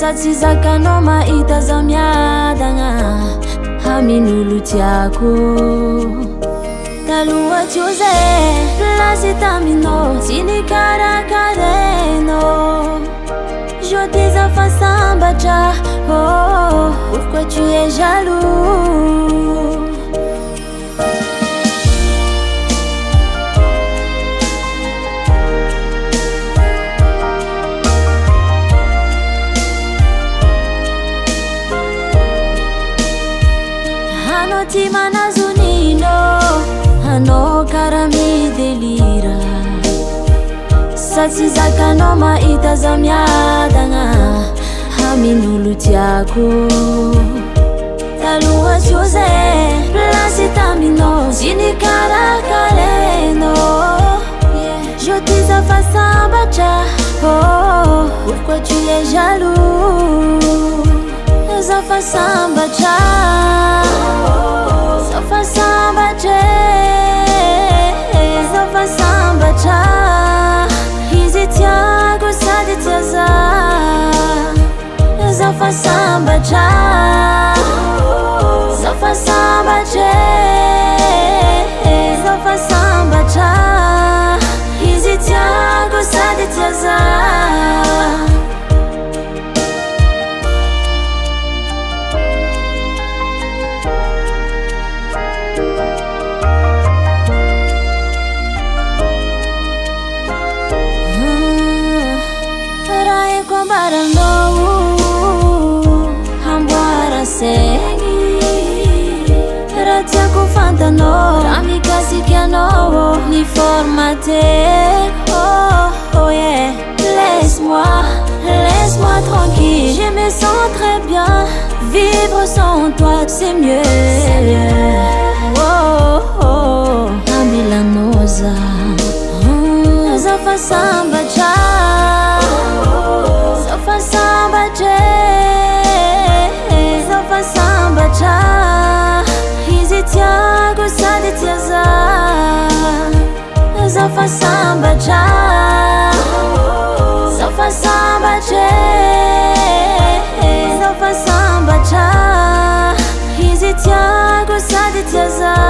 Sady zakanao mahita zaho miadagna amin'olo tiako. Taloha teo zay plasy taminao tsy nikarakarenao. Je dis Efa Sambatra, oh, pourquoi tu es jaloux? Hanao ty manazo nino, hanao kara midelira. Sady zakanao mahita zaho miadagna amin'olo tiako. Taloha teo zay plasy taminao tsy nikarakarenao. Je dis Efa Sambatra, oh, pourquoi tu es jaloux? Efa Sambatra, Efa Sambatra, Efa Sambatra. Izy tiako sady tia zaho. Efa Sambatra, Efa Sambatra, Efa Sambatra. Izy tiako sady tia zaho. Raha tiako fantanao, raha mikasiky anao ny formateko. Oh yeah, laisse-moi tranquille. Je me sens très bien, vivre sans toi c'est mieux. Oh oh, ambilanoza Efa Sambatra, Efa Sambatra, Efa Sambatra. Izy tiako sady tia zaho. Efa Sambatra, Efa Sambatra, Efa Sambatra. Izy tiako sady tia zaho.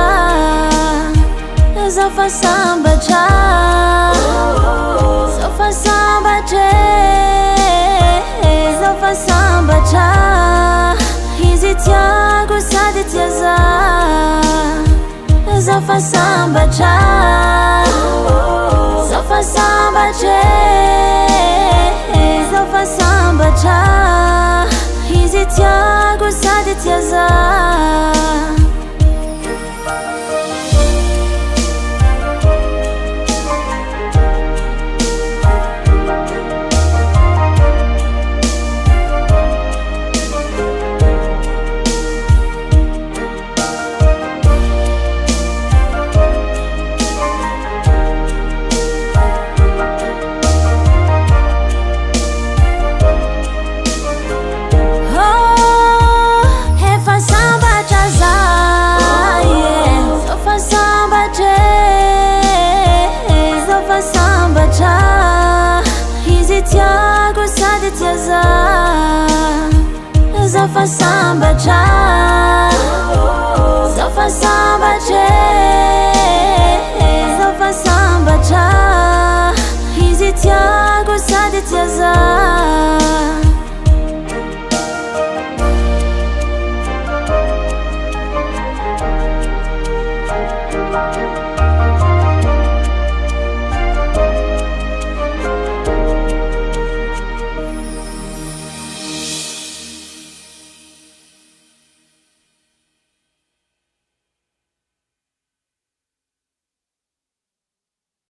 Efa Sambatra, Efa Sambatra, Efa Sambatra. Izy tiako sady tia zaho. Efa Sambatra, Efa Sambatra, Efa Sambatra. Izy tiako sady tia zaho. Efa Sambatra, izy tiako sady tia zaho. Efa Sambatra, Efa Sambatra, Efa Sambatra. Izy tiako sady tia zaho.